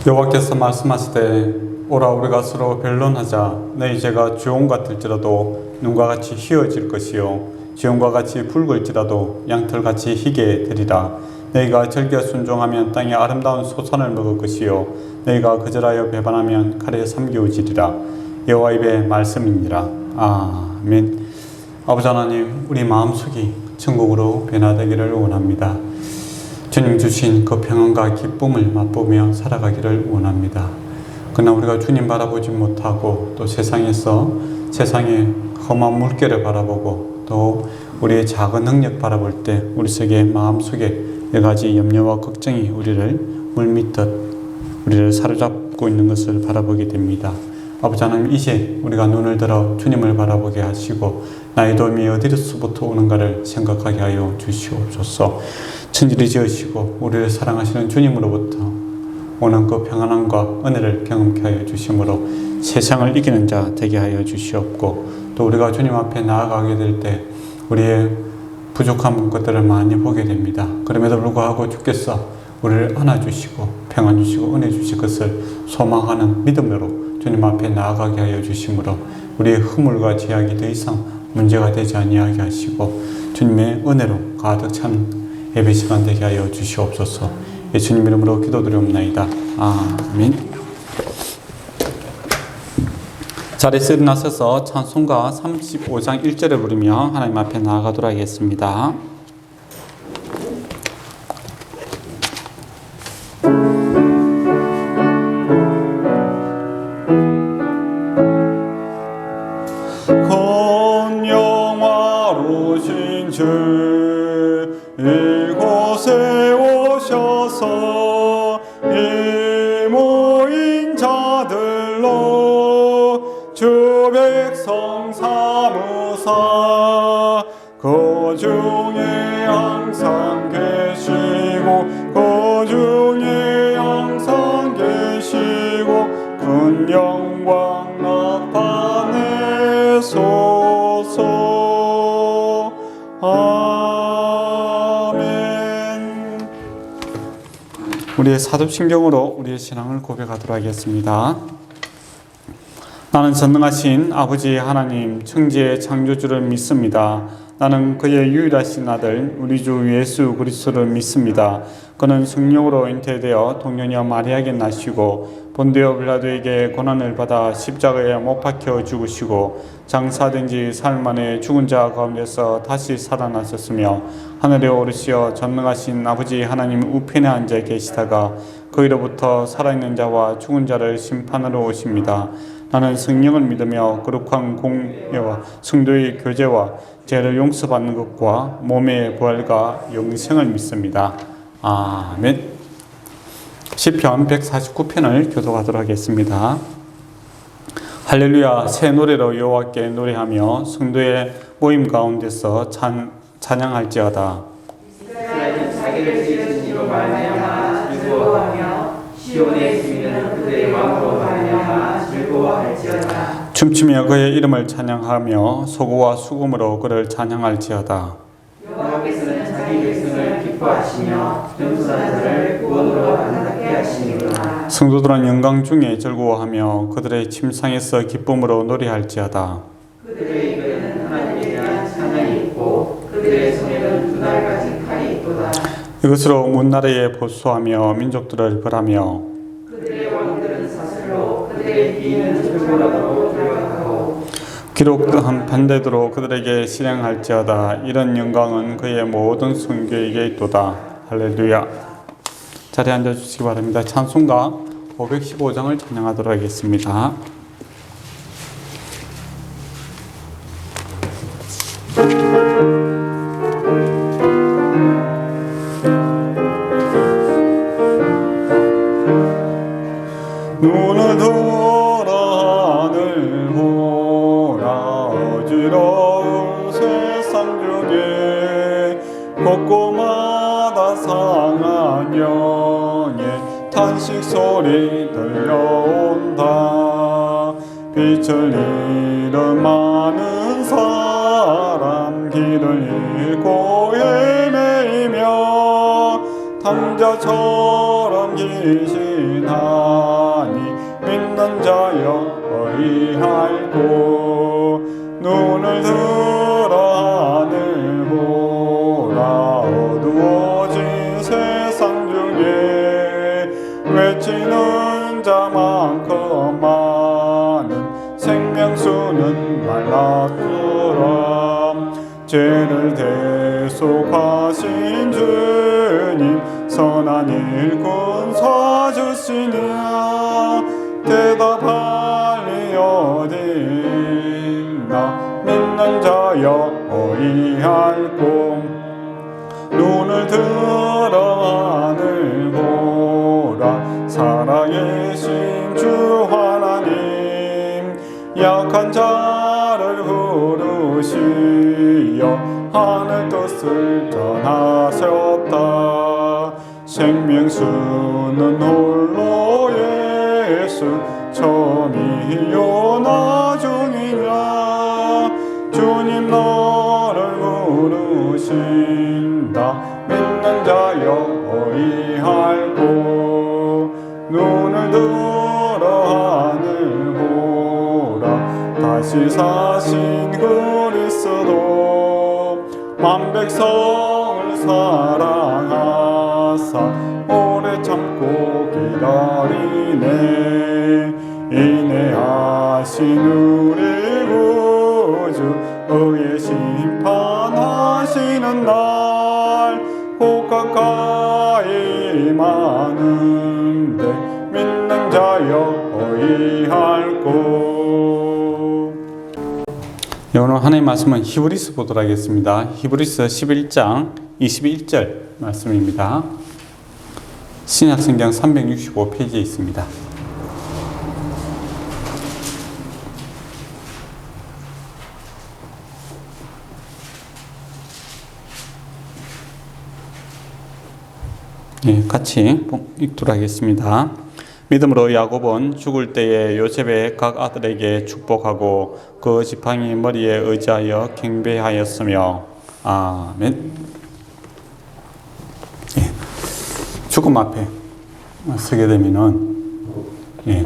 여호와께서 말씀하시되 오라 우리가 서로 변론하자. 너희 죄가 주홍 같을지라도 눈과 같이 희어질 것이요 지홍과 같이 붉을지라도 양털같이 희게 되리라. 너희가 절개 순종하면 땅의 아름다운 소산을 먹을 것이요 너희가 거절하여 배반하면 칼에 삼키어지리라. 여호와 입의 말씀이니라. 아멘. 아버지 하나님, 우리 마음속이 천국으로 변화되기를 원합니다. 주님 주신 그 평안과 기쁨을 맛보며 살아가기를 원합니다. 그러나 우리가 주님 바라보지 못하고 또 세상에서 세상의 험한 물결을 바라보고 또 우리의 작은 능력 바라볼 때 우리 속에 마음속에 여러 가지 염려와 걱정이 우리를 물밀듯 우리를 사로잡고 있는 것을 바라보게 됩니다. 아버지 하나님, 이제 우리가 눈을 들어 주님을 바라보게 하시고 나의 도움이 어디로서부터 오는가를 생각하게 하여 주시옵소서. 천지를 지으시고 우리를 사랑하시는 주님으로부터 오는 그 평안함과 은혜를 경험케 하여 주심으로 세상을 이기는 자 되게 하여 주시옵고, 또 우리가 주님 앞에 나아가게 될 때 우리의 부족한 것들을 많이 보게 됩니다. 그럼에도 불구하고 주께서 우리를 안아주시고 평안 주시고 은혜 주실 것을 소망하는 믿음으로 주님 앞에 나아가게 하여 주심으로 우리의 허물과 죄악이 더 이상 문제가 되지 아니하게 하시고 주님의 은혜로 가득 찬 예배 시간 되게 하여 주시옵소서. 예수님 이름으로 기도드리옵나이다. 아멘. 자리에서 일어나셔서 찬송가 35장 1절을 부르며 하나님 앞에 나아가도록 하겠습니다. 영화로신 주 이곳에 오셔서 이 모인 자들로 주 백성 삼으사 그 중에 항상 계시고 그 중에 항상 계시고 큰 영광 나타내소서. 아멘. 우리의 사도신경으로 우리의 신앙을 고백하도록 하겠습니다. 나는 전능하신 아버지 하나님 천지의 창조주를 믿습니다. 나는 그의 유일하신 아들 우리 주 예수 그리스도를 믿습니다. 그는 성령으로 잉태되어 동년녀 마리아에게 나시고 본디오 빌라도에게 고난을 받아 십자가에 못 박혀 죽으시고 장사된 지 사흘 만에 죽은 자 가운데서 다시 살아나셨으며 하늘에 오르시어 전능하신 아버지 하나님 우편에 앉아 계시다가 그이로부터 살아있는 자와 죽은 자를 심판하러 오십니다. 나는 성령을 믿으며 거룩한 공예와 성도의 교제와 죄를 용서받는 것과 몸의 부활과 영생을 믿습니다. 아멘. 시편 149편을 교독하도록 하겠습니다. 할렐루야. 새 노래로 여호와께 노래하며 성도의 모임 가운데서 찬양할지어다. 이스라엘은 자기를 지으신 이로 말미암아 즐거워하며 시온의 주인은 그들의 왕으로 말미암아 즐거워할지어다. 춤추며 그의 이름을 찬양하며 소고와 수금으로 그를 찬양할지어다. 여호와께서는 자기 백성을 기뻐하시며 겸손한 자를 구원으로 아름답게 하시니구나. 성도들은 영광 중에 즐거워하며 그들의 침상에서 기쁨으로 노래할지어다. 그들의 입에는 하나님에 대한 찬양이 있고 그들의 손에는 두 날까지 칼이 있도다. 이것으로 문나라에 보수하며 민족들을 벌하며 그들의 왕들은 사슬로 그들의 비위는 철골라로 돌아가고 기록한 반대대로 그들에게 실행할지어다. 이런 영광은 그의 모든 성교에게 있도다. 할렐루야. 자리에 앉아주시기 바랍니다. 찬송가 515장을 찬양하도록 하겠습니다. 눈을 들어 하늘 보라. 어지러운 세상 중에 곳곳마다 상한 영의 탄식 소리 들려온다. 빛을 잃은 그처럼 계시나니 믿는 자여 의할고 눈을 들어 하늘 보라 어두워진 세상 중에 외치는 자만큼 많은 생명수는 말랐으라 죄를 대속하신 주님 선한 일꾼 서주시냐 대답하리 어디나 믿는 자여 어이할고 눈을 들어 하늘 보라 살아계신 주 하나님 약한 자를 부르시어 하늘 뜻을 전하셨다 생명수는 홀로 예수 처음이요 나중이냐 주님 너를 부르신다 믿는 자여 어이할고 눈을 들어 하늘 보라 다시 사신 그리스도 만 백성을 사랑하사 오래 참고 기다리네 인내하신 우리 구주 의의 심판하시는 날 곧 가까이 임하는데 믿는 자여 어이할고 오늘 하나님의 말씀은 히브리서 보도록 하겠습니다. 히브리서 11장 21절 말씀입니다. 신약성경 365페이지에 있습니다. 같이 읽도록 하겠습니다. 믿음으로 야곱은 죽을 때에 요셉의 각 아들에게 축복하고 그 지팡이 머리에 의지하여 경배하였으며 아멘. 죽음 앞에 서게 되면은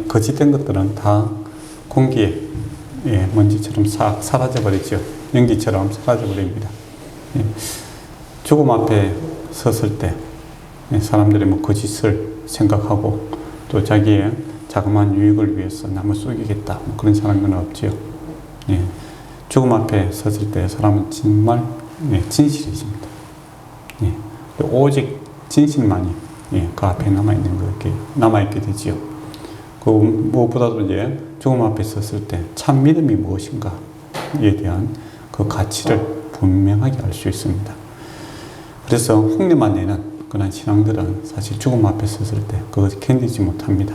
거짓된 것들은 다 공기에 먼지처럼 싹 사라져 버리죠. 연기처럼 사라져 버립니다. 죽음 앞에 섰을 때 사람들이 뭐 거짓을 생각하고 또 자기의 자그마한 유익을 위해서 남을 속이겠다 그런 사람은 없지요. 죽음 앞에 섰을 때 사람은 정말 진실해집니다. 오직 진실만이 그 앞에 남아있게 되지요. 그 무엇보다도 이제 죽음 앞에 섰을 때 참 믿음이 무엇인가에 대한 그 가치를 분명하게 알 수 있습니다. 그래서 흉내만 내는 그런 신앙들은 사실 죽음 앞에 섰을 때 그것을 견디지 못합니다.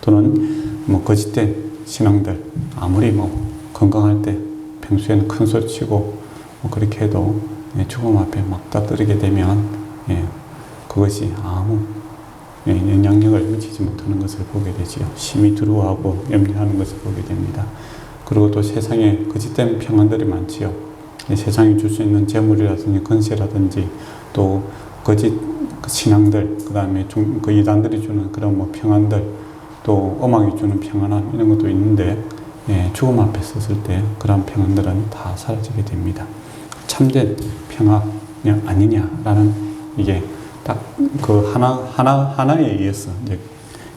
또는 뭐 거짓된 신앙들 아무리 뭐 건강할 때 평소에는 큰 소리 치고 뭐 그렇게 해도 죽음 앞에 막 따뜨리게 되면 그것이 아무 영향력을 미치지 못하는 것을 보게 되지요. 심히 두려워하고 염려하는 것을 보게 됩니다. 그리고 또 세상에 거짓된 평안들이 많지요. 세상이 줄 수 있는 재물이라든지 권세라든지 또 거짓 신앙들, 그 다음에 그 이단들이 주는 그런 뭐 평안들, 또 음악이 주는 평안함 이런 것도 있는데 죽음 앞에 섰을 때 그런 평안들은 다 사라지게 됩니다. 참된 평화 아니냐라는 이게 딱 그 하나에 의해서 이제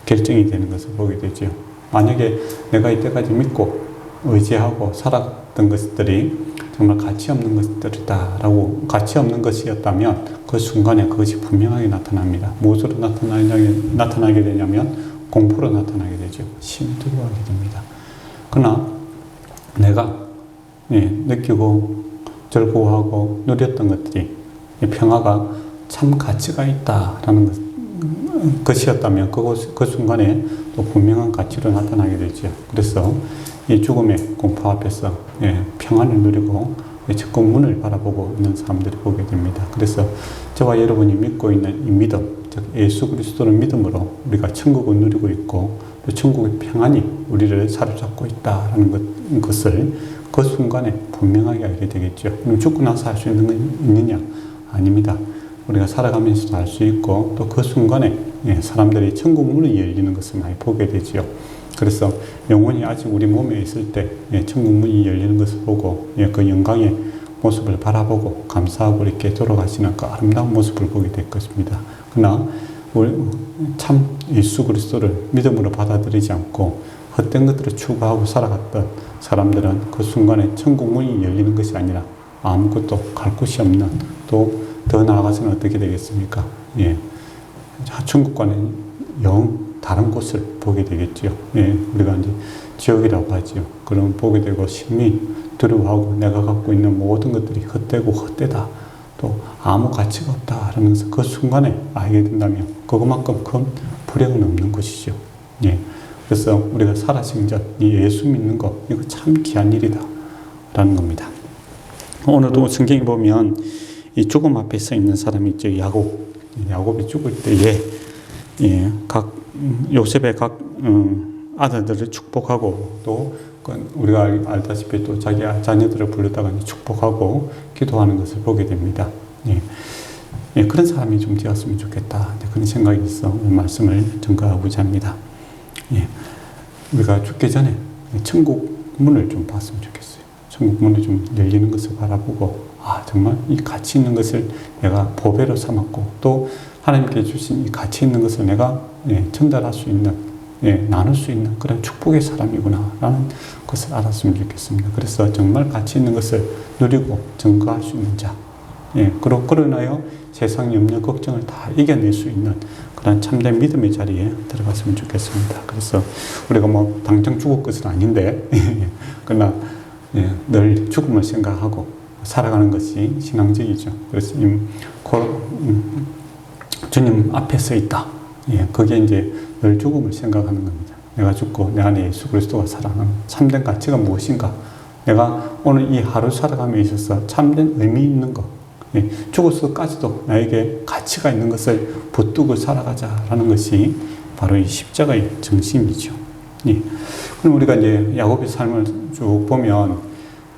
결정이 되는 것을 보게 되죠. 만약에 내가 이때까지 믿고 의지하고 살았던 것들이 정말 가치 없는 것들이다라고 가치 없는 것이었다면 그 순간에 그것이 분명하게 나타납니다. 무엇으로 나타나게 되냐면 공포로 나타나게 되죠. 심히 두려워하게 됩니다. 그러나 내가 느끼고 즐거워하고 누렸던 것들이 평화가 참 가치가 있다라는 것이었다면 그 순간에 또 분명한 가치로 나타나게 되죠. 그래서 이 죽음의 공포 앞에서 평안을 누리고 적극 문을 바라보고 있는 사람들이 보게 됩니다. 그래서 저와 여러분이 믿고 있는 이 믿음, 즉 예수 그리스도를 믿음으로 우리가 천국을 누리고 있고 또 천국의 평안이 우리를 사로잡고 있다는 것을 그 순간에 분명하게 알게 되겠죠. 그럼 죽고 나서 할 수 있는 건 있느냐? 아닙니다. 우리가 살아가면서도 알 수 있고 또 그 순간에 사람들이 천국 문이 열리는 것을 많이 보게 되지요. 그래서 영혼이 아직 우리 몸에 있을 때 천국 문이 열리는 것을 보고 그 영광의 모습을 바라보고 감사하고 이렇게 돌아가시는 그 아름다운 모습을 보게 될 것입니다. 그러나 참 예수 그리스도를 믿음으로 받아들이지 않고 헛된 것들을 추구하고 살아갔던 사람들은 그 순간에 천국 문이 열리는 것이 아니라 아무것도 갈 곳이 없는, 또 더 나아가서는 어떻게 되겠습니까? 천국과는 영 다른 곳을 보게 되겠지요. 우리가 이제 지옥이라고 하지요. 그럼 보게 되고 심히 두려워하고 내가 갖고 있는 모든 것들이 헛되고 헛되다, 또 아무 가치가 없다라는 것을 그 순간에 알게 된다면 그것만큼 큰 불행은 없는 것이죠. 그래서 우리가 살아신 전 이 예수 믿는 거, 이거 참 귀한 일이다 라는 겁니다. 오늘도 성경에 보면 이 죽음 앞에 서 있는 사람이 있죠. 야곱이 죽을 때에 요셉의 각 아들들을 축복하고, 또 우리가 알다시피 또 자기 자녀들을 불렀다가 축복하고 기도하는 것을 보게 됩니다. 그런 사람이 좀 되었으면 좋겠다, 그런 생각이 있어 말씀을 전가하고자 합니다. 우리가 죽기 전에 천국 문을 좀 봤으면 좋겠어요. 천국 문이 좀 열리는 것을 바라보고, 정말 이 가치 있는 것을 내가 보배로 삼았고, 또 하나님께 주신 이 가치 있는 것을 내가 전달할 수 있는, 나눌 수 있는 그런 축복의 사람이구나 라는 것을 알았으면 좋겠습니다. 그래서 정말 가치 있는 것을 누리고 증거할 수 있는 자, 그러나요 세상 염려 걱정을 다 이겨낼 수 있는 그런 참된 믿음의 자리에 들어갔으면 좋겠습니다. 그래서 우리가 뭐 당장 죽을 것은 아닌데 그러나 늘 죽음을 생각하고 살아가는 것이 신앙적이죠. 그래서 주님 앞에 서 있다. 그게 이제 늘 죽음을 생각하는 겁니다. 내가 죽고 내 안에 예수 그리스도가 살아가는 참된 가치가 무엇인가? 내가 오늘 이 하루 살아감에 있어서 참된 의미 있는 것, 죽어서까지도 나에게 가치가 있는 것을 붙들고 살아가자라는 것이 바로 이 십자가의 정신이죠. 그럼 우리가 이제 야곱의 삶을 쭉 보면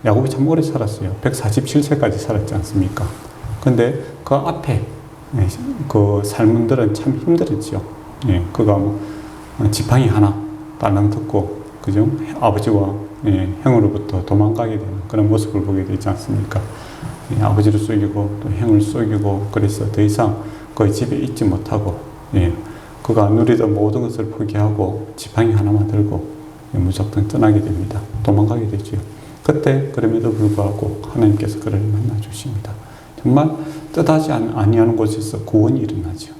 야곱이 참 오래 살았어요. 147세까지 살았지 않습니까? 근데 그 앞에 그 삶들은 참 힘들었죠. 그가 지팡이 하나 딸랑 듣고, 그죠? 아버지와 형으로부터 도망가게 되는 그런 모습을 보게 되지 않습니까? 아버지를 속이고 또 형을 속이고, 그래서 더 이상 그 집에 있지 못하고, 그가 누리던 모든 것을 포기하고 지팡이 하나만 들고 무작정 떠나게 됩니다. 도망가게 되죠. 그때 그럼에도 불구하고 하나님께서 그를 만나 주십니다. 정말 뜻하지 아니하는 곳에서 구원이 일어나죠.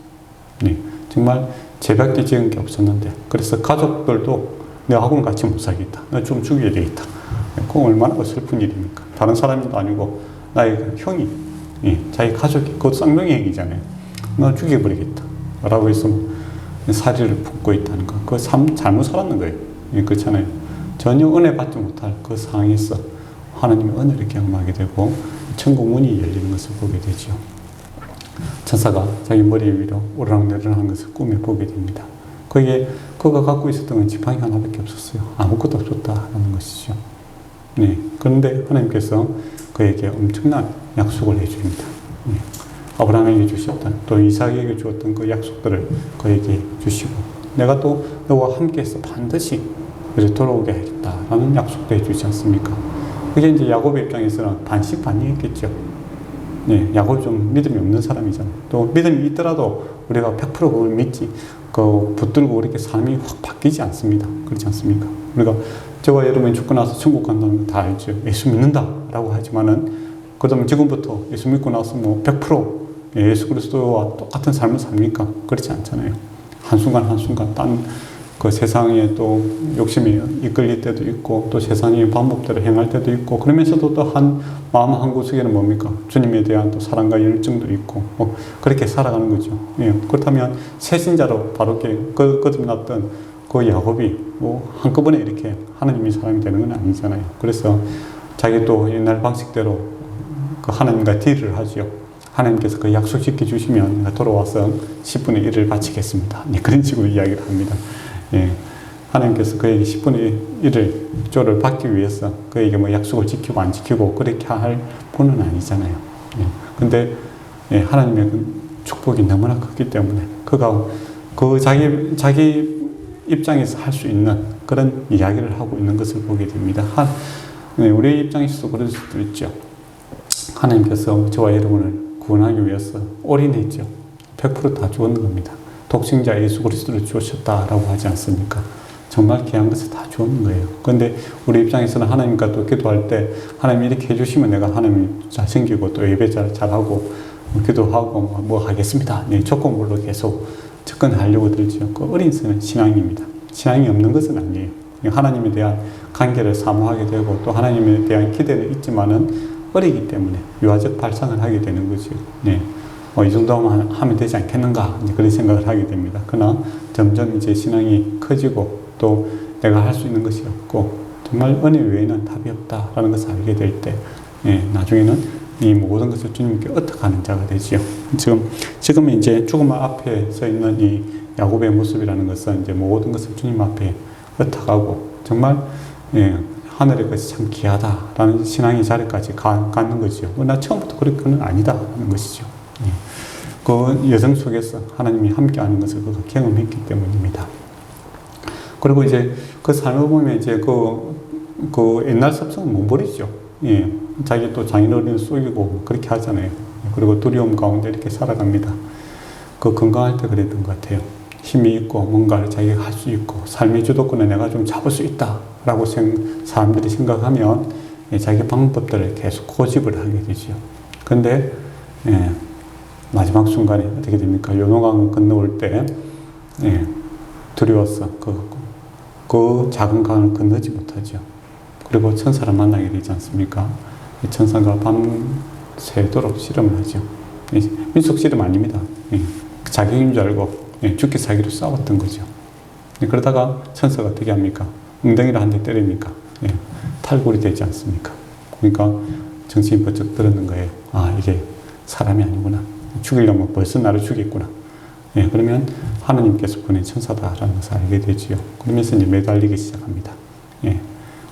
정말 죄밖에 지은 게 없었는데, 그래서 가족들도 너하고는 같이 못 살겠다, 너 좀 죽여야 되겠다. 그건 얼마나 슬픈 일입니까? 다른 사람도 아니고 나의 그 형이, 자기 가족이, 그 쌍둥이 형이잖아요. 너 죽여버리겠다 라고 해서 사리를 품고 있다는 거, 그거 잘못 살았는 거예요. 그렇잖아요. 전혀 은혜 받지 못할 그 상황에서 하나님의 은혜를 경험하게 되고 천국 문이 열리는 것을 보게 되죠. 천사가 자기 머리 위로 오르락내리락 것을 꿈에 보게 됩니다. 그가 갖고 있었던 건 지팡이 하나밖에 없었어요. 아무것도 없었다는 것이죠. 그런데 하나님께서 그에게 엄청난 약속을 해줍니다. 아브라함에게 주셨던, 또 이삭에게 주었던 그 약속들을 그에게 주시고, 내가 또 너와 함께해서 반드시 돌아오게 하겠다라는 약속도 해주지 않습니까? 그게 이제 야곱의 입장에서는 반신반의했겠죠. 야곱이 좀 믿음이 없는 사람이잖아요. 또 믿음이 있더라도 우리가 100% 그걸 믿지, 붙들고 이렇게 삶이 확 바뀌지 않습니다. 그렇지 않습니까? 우리가 저와 여러분이 죽고 나서 천국 간다는 거 다 알죠. 예수 믿는다라고 하지만은, 그러면 지금부터 예수 믿고 나서 뭐 100% 예수 그리스도와 똑같은 삶을 삽니까? 그렇지 않잖아요. 한순간 한순간 그 세상에 또 욕심에 이끌릴 때도 있고, 또 세상의 방법대로 행할 때도 있고, 그러면서도 또 마음 한구석에는 뭡니까? 주님에 대한 또 사랑과 열정도 있고, 그렇게 살아가는 거죠. 그렇다면 새신자로 바르게 거듭났던 그 야곱이 한꺼번에 이렇게 하나님의 사람이 되는 건 아니잖아요. 그래서 자기 또 옛날 방식대로 그 하나님과 딜을 하지요. 하나님께서 그 약속 지켜주시면 내가 돌아와서 10분의 1을 바치겠습니다. 그런 식으로 이야기를 합니다. 하나님께서 그에게 10분의 1을 조를 받기 위해서 그에게 뭐 약속을 지키고 안 지키고 그렇게 할 분은 아니잖아요. 근데 예, 하나님의 그 축복이 너무나 크기 때문에 그가 그 자기 입장에서 할 수 있는 그런 이야기를 하고 있는 것을 보게 됩니다. 우리의 입장에서도 그럴 수도 있죠. 하나님께서 저와 여러분을 구원하기 위해서 올인했죠. 100% 다 주었는 겁니다. 독생자 예수 그리스도를 주셨다라고 하지 않습니까? 정말 귀한 것을 다 주었는 거예요. 그런데 우리 입장에서는 하나님과 또 기도할 때 하나님 이렇게 해주시면 내가 하나님 잘 챙기고 또 예배 잘하고 기도하고 뭐 하겠습니다. 네, 조건부로 계속 접근하려고 들죠. 그 어린 선은 신앙입니다. 신앙이 없는 것은 아니에요. 하나님에 대한 관계를 사모하게 되고 또 하나님에 대한 기대는 있지만은 어리기 때문에 유아적 발상을 하게 되는 거죠. 네. 이 정도만 하면 되지 않겠는가 그런 생각을 하게 됩니다. 그러나 점점 이제 신앙이 커지고 또 내가 할 수 있는 것이 없고 정말 은혜 외에는 답이 없다라는 것을 알게 될 때 나중에는 이 모든 것을 주님께 엇하는 자가 되지요. 지금 이제 죽음 앞에 서 있는 이 야곱의 모습이라는 것은 이제 모든 것을 주님 앞에 엇하고 정말 하늘의 것이 참 귀하다라는 신앙의 자리까지 가는 것이죠. 그러나 처음부터 그렇게는 아니다라는 것이죠. 그 여정 속에서 하나님이 함께하는 것을 그가 경험했기 때문입니다. 그리고 이제 그 삶을 보면 이제 그 옛날 습성은 못 버리죠. 자기 또 장인어른을 속이고 그렇게 하잖아요. 그리고 두려움 가운데 이렇게 살아갑니다. 그 건강할 때 그랬던 것 같아요. 힘이 있고 뭔가를 자기가 할 수 있고 삶의 주도권을 내가 좀 잡을 수 있다라고 사람들이 생각하면 자기 방법들을 계속 고집을 하게 되죠. 그런데 마지막 순간에 어떻게 됩니까? 요노강을 건너올 때 두려워서 그 작은 강을 건너지 못하죠. 그리고 천사를 만나게 되지 않습니까? 천사가 밤새도록 실험을 하죠. 민속 실험 아닙니다. 자기 힘인 줄 알고 죽기 살기로 싸웠던 거죠. 그러다가 천사가 어떻게 합니까? 엉덩이를 한 대 때립니까? 탈골이 되지 않습니까? 그러니까 정신이 번쩍 들었는 거예요. 아, 이게 사람이 아니구나. 죽이려면 벌써 나를 죽였구나. 그러면 하나님께서 보낸 천사다라는 것을 알게 되지요. 그러면서 이제 매달리기 시작합니다.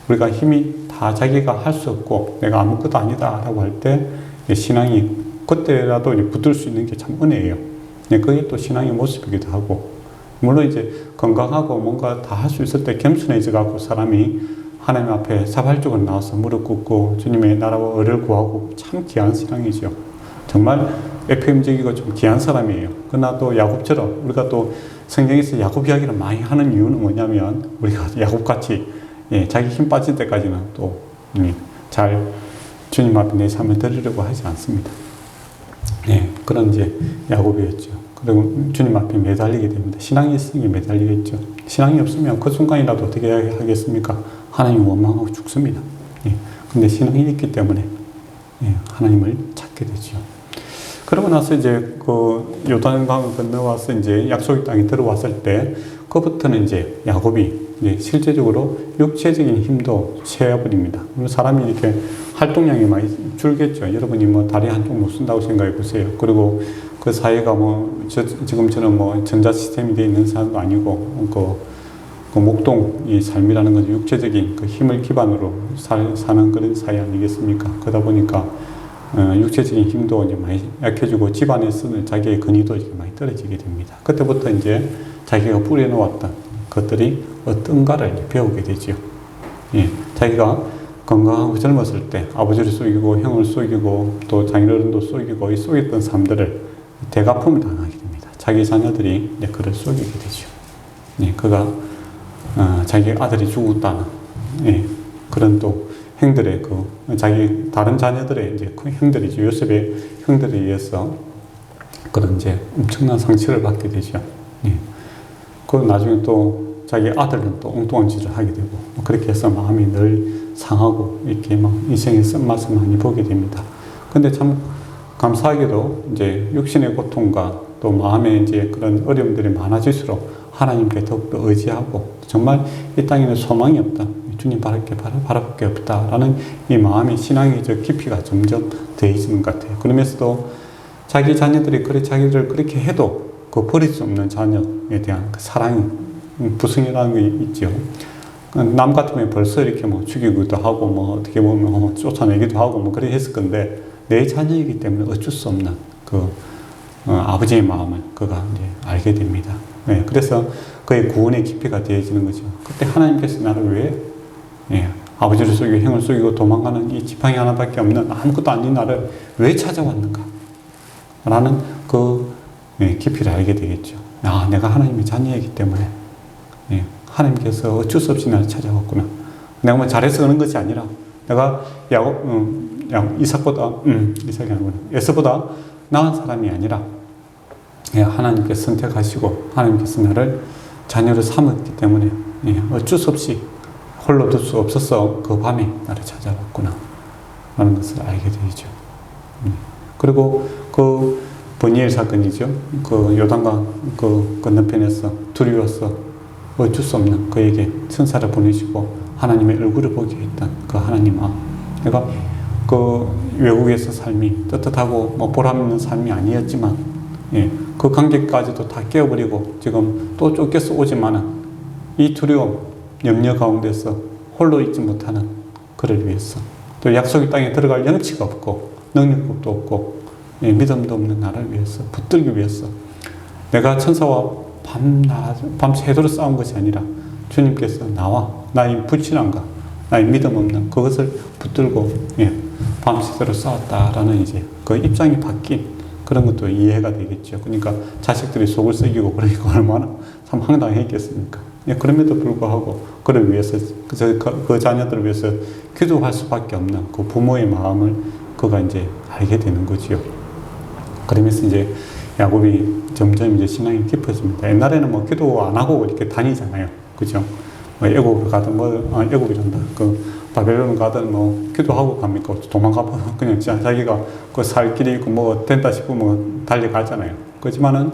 우리가 힘이 다 자기가 할 수 없고 내가 아무것도 아니다라고 할 때 신앙이 그때라도 이제 붙들 수 있는 게 참 은혜예요. 그게 또 신앙의 모습이기도 하고 물론 이제 건강하고 뭔가 다 할 수 있을 때 겸손해져 갖고 사람이 하나님 앞에 자발적으로 나와서 무릎 꿇고 주님의 나라와 의를 구하고 참 귀한 신앙이죠. 정말 FM적이고 좀 귀한 사람이에요. 그러나 또 야곱처럼 우리가 또 성경에서 야곱 이야기를 많이 하는 이유는 뭐냐면 우리가 야곱같이 자기 힘 빠질 때까지는 또 잘 주님 앞에 내 삶을 드리려고 하지 않습니다. 그런 이제 야곱이었죠. 그리고 주님 앞에 매달리게 됩니다. 신앙이 있으니 매달리겠죠. 신앙이 없으면 그 순간이라도 어떻게 하겠습니까? 하나님 원망하고 죽습니다. 근데 신앙이 있기 때문에 하나님을 찾게 되죠. 그러고 나서 이제 그 요단강을 건너와서 이제 약속의 땅에 들어왔을 때 그부터는 이제 야곱이 이제 실제적으로 육체적인 힘도 쇠해버립니다. 사람이 이렇게 활동량이 많이 줄겠죠. 여러분이 뭐 다리 한쪽 못 쓴다고 생각해 보세요. 그리고 그 사회가 뭐 지금처럼 뭐 전자 시스템이 되어 있는 사람도 아니고 그 목동의 삶이라는 것은 육체적인 그 힘을 기반으로 사는 그런 사회 아니겠습니까? 그러다 보니까 육체적인 힘도 이제 많이 약해지고 집안에서는 자기의 근위도 이렇게 많이 떨어지게 됩니다. 그때부터 이제 자기가 뿌려놓았던 것들이 어떤가를 배우게 되죠. 자기가 건강하고 젊었을 때 아버지를 속이고 형을 속이고 또 장인어른도 속이고 이 속였던 사람들을 대가품을 당하게 됩니다. 자기 자녀들이 이제 그를 속이게 되죠. 그가 자기 아들이 죽었다는 그런 또 형들의 자기 다른 자녀들의 이제 그 형들이죠. 요셉의 형들에 의해서 그런 이제 엄청난 상처를 받게 되죠. 그 나중에 또 자기 아들은 또 엉뚱한 짓을 하게 되고 그렇게 해서 마음이 늘 상하고 이렇게 막 인생의 쓴맛을 많이 보게 됩니다. 근데 참 감사하게도 이제 육신의 고통과 또 마음의 이제 그런 어려움들이 많아질수록 하나님께 더욱더 의지하고 정말 이 땅에는 소망이 없다. 주님 바랄 게 없다라는 이 마음의 신앙의 저 깊이가 점점 더해지는 것 같아요. 그러면서도 자기 자녀들이 자기를 그렇게 해도 그 버릴 수 없는 자녀에 대한 그 사랑이 부승이라는 게 있죠. 남 같으면 벌써 이렇게 뭐 죽이기도 하고 뭐 어떻게 보면 쫓아내기도 하고 뭐 그래 했을 건데 내 자녀이기 때문에 어쩔 수 없는 아버지의 마음을 그가 이제 알게 됩니다. 예, 그래서 그의 구원의 깊이가 되어지는 거죠. 그때 하나님께서 나를 왜 아버지를 속이고 형을 속이고 도망가는 이 지팡이 하나밖에 없는 아무것도 아닌 나를 왜 찾아왔는가? 라는 깊이를 알게 되겠죠. 내가 하나님의 자녀이기 때문에 하나님께서 어쩔 수 없이 나를 찾아왔구나. 내가 뭐 잘해서 그런 것이 아니라 내가 이삭이 아니구나. 에서보다 나은 사람이 아니라 하나님께서 선택하시고 하나님께서 나를 자녀로 삼았기 때문에 어쩔 수 없이 홀로 둘 수 없어서 그 밤에 나를 찾아왔구나 라는 것을 알게 되죠. 그리고 그 버니엘 사건이죠. 그 요단강 그 건너편에서 두려워서 어쩔 수 없는 그에게 천사를 보내시고 하나님의 얼굴을 보게 했던 그 하나님 마음. 내가 그 외국에서 삶이 떳떳하고 뭐 보람 있는 삶이 아니었지만 그 관계까지도 다 깨어버리고 지금 또 쫓겨서 오지만은 이 두려움, 염려 가운데서 홀로 있지 못하는 그를 위해서 또 약속의 땅에 들어갈 영치가 없고 능력도 없고 믿음도 없는 나를 위해서 붙들기 위해서 내가 천사와 밤새도록 싸운 것이 아니라 주님께서 나의 불신앙과 나의 믿음 없는 그것을 붙들고 밤새도록 싸웠다라는 이제 그 입장이 바뀐 그런 것도 이해가 되겠죠. 그러니까 자식들이 속을 썩이고 그러니까 얼마나 참 황당했겠습니까? 그럼에도 불구하고 그를 위해서 그 자녀들을 위해서 기도할 수밖에 없는 그 부모의 마음을 그가 이제 알게 되는 거지요. 그러면서 이제 야곱이 점점 이제 신앙이 깊어집니다. 옛날에는 뭐 기도 안 하고 이렇게 다니잖아요. 그죠? 뭐 애국을 가든 애국이란다. 바벨론 가든 기도하고 갑니까? 도망가 그냥 자기가 그 살 길이 있고 뭐 된다 싶으면 달려가잖아요. 그렇지만은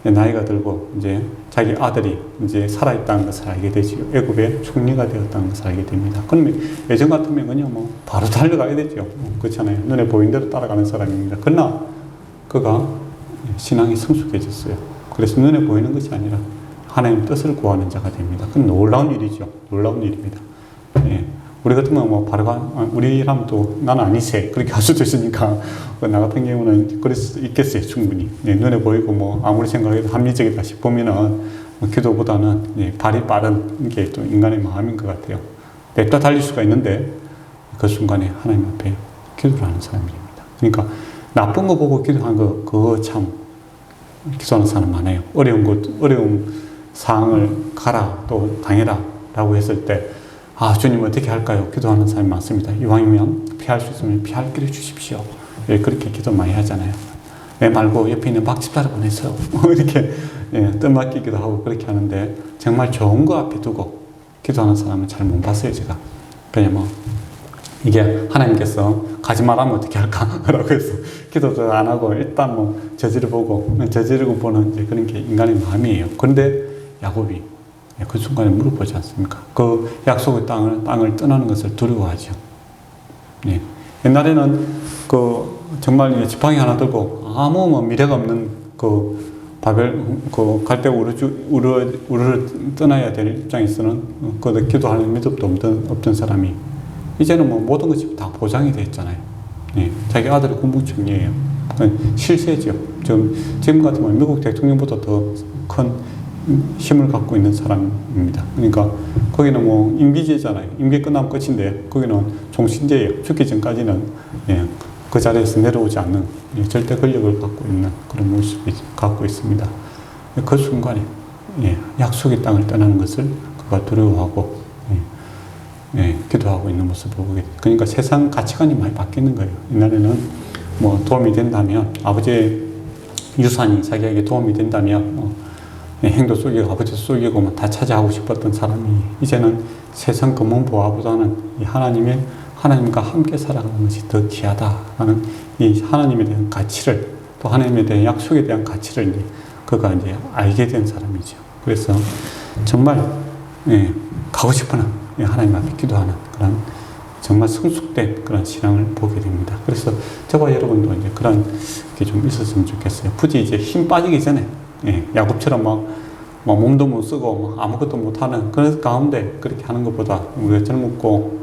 나이가 들고 이제 자기 아들이 이제 살아있다는 것을 알게 되지요. 애굽의 총리가 되었다는 것을 알게 됩니다. 그러면 예전 같으면요, 바로 달려가야 되죠. 그렇잖아요. 눈에 보이는 대로 따라가는 사람입니다. 그러나 그가 신앙이 성숙해졌어요. 그래서 눈에 보이는 것이 아니라 하나님 뜻을 구하는 자가 됩니다. 그건 놀라운 일이죠. 놀라운 일입니다. 우리 같으면 우리라면 또 나는 아니세 그렇게 할 수도 있으니까 나 같은 경우는 그럴 수 있겠어요. 충분히 눈에 보이고 아무리 생각해도 합리적이다 싶으면은 기도보다는 발이 빠른 게 또 인간의 마음인 것 같아요. 냅다 달릴 수가 있는데 그 순간에 하나님 앞에 기도를 하는 사람입니다. 그러니까 나쁜 거 보고 기도하는 그거 참 기도하는 사람 많아요. 어려운 상황을 가라 또 당해라 라고 했을 때 주님 어떻게 할까요? 기도하는 사람이 많습니다. 이왕이면 피할 수 있으면 피할 길을 주십시오. 그렇게 기도 많이 하잖아요. 왜 말고 옆에 있는 박집사를 보내서 이렇게 뜻맡기기도 하고 그렇게 하는데 정말 좋은 거 앞에 두고 기도하는 사람은 잘 못 봤어요. 제가 그냥 이게 하나님께서 가지 말라면 어떻게 할까? 라고 해서 기도도 안 하고 일단 저지르고 보는 이제 그런 게 인간의 마음이에요. 그런데 야곱이 그 순간에 물어보지 않습니까? 그 약속의 땅을 떠나는 것을 두려워하죠. 옛날에는 정말 지팡이 하나 들고 아무 미래가 없는 갈대 우르를 떠나야 될 입장에서는 기도하는 믿음도 없던 사람이 이제는 모든 것이 다 보장이 되어 있잖아요. 자기 아들이 군부총리예요. 실세죠. 지금 같으면 미국 대통령보다 더 큰 힘을 갖고 있는 사람입니다. 그러니까 거기는 임기제잖아요. 임기 끝나면 끝인데 거기는 종신제예요. 죽기 전까지는 그 자리에서 내려오지 않는 절대 권력을 갖고 있는 그런 모습이 갖고 있습니다. 그 순간에 약속의 땅을 떠나는 것을 그가 두려워하고 기도하고 있는 모습을 보게 돼요. 그러니까 세상 가치관이 많이 바뀌는 거예요. 옛날에는 도움이 된다면 아버지의 유산이 자기에게 도움이 된다면 행도 속이고 아버지도 속이고 다 차지하고 싶었던 사람이 이제는 세상 금문보화보다는 하나님과 함께 살아가는 것이 더 귀하다라는 이 하나님에 대한 가치를 또 하나님에 대한 약속에 대한 가치를 그가 이제 알게 된 사람이죠. 그래서 정말 가고 싶은 하나님 앞에 기도하는 그런 정말 성숙된 그런 신앙을 보게 됩니다. 그래서 저와 여러분도 이제 그런 게 좀 있었으면 좋겠어요. 굳이 이제 힘 빠지기 전에 야곱처럼 몸도 못 쓰고 아무것도 못하는 그런 가운데 그렇게 하는 것보다 우리가 젊고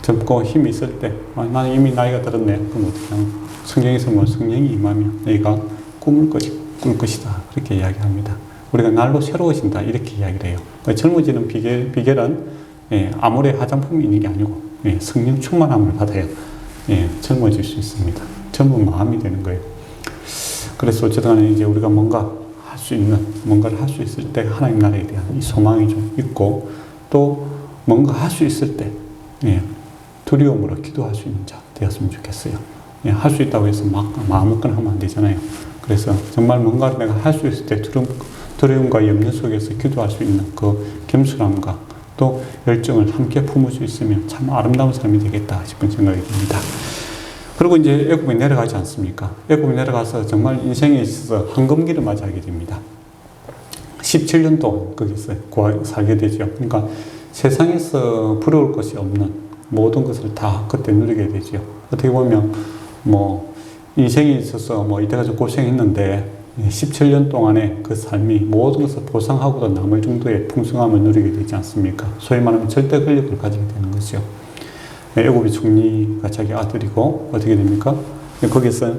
젊고 힘이 있을 때, 나는 이미 나이가 들었네. 그럼 어떻게 하면 성경에서 뭐 성령이 임하면 너희가 꿈을 꿀 것이다. 그렇게 이야기합니다. 우리가 날로 새로워진다. 이렇게 이야기를 해요. 젊어지는 비결은 아무리 화장품이 있는 게 아니고 성령 충만함을 받아야 젊어질 수 있습니다. 젊은 마음이 되는 거예요. 그래서 어쨌든 간에 이제 우리가 뭔가를 할 수 있을 때 하나님 나라에 대한 이 소망이 좀 있고 또 뭔가 할 수 있을 때 두려움으로 기도할 수 있는 자 되었으면 좋겠어요. 할 수 있다고 해서 막 마음먹거나 하면 안 되잖아요. 그래서 정말 뭔가를 내가 할 수 있을 때 두려움과 염려 속에서 기도할 수 있는 그 겸손함과 또 열정을 함께 품을 수 있으면 참 아름다운 삶이 되겠다 싶은 생각이 듭니다. 그리고 이제 애굽에 내려가지 않습니까? 애굽에 내려가서 정말 인생에 있어서 황금기를 맞이하게 됩니다. 17년 동안 거기서 살게 되죠. 그러니까 세상에서 부러울 것이 없는 모든 것을 다 그때 누리게 되죠. 어떻게 보면 뭐 인생에 있어서 뭐 이때까지 고생했는데 17년 동안의 그 삶이 모든 것을 보상하고도 남을 정도의 풍성함을 누리게 되지 않습니까? 소위 말하면 절대 권력을 가지게 되는 거죠. 애굽의 총리가 자기 아들이고 어떻게 됩니까? 거기서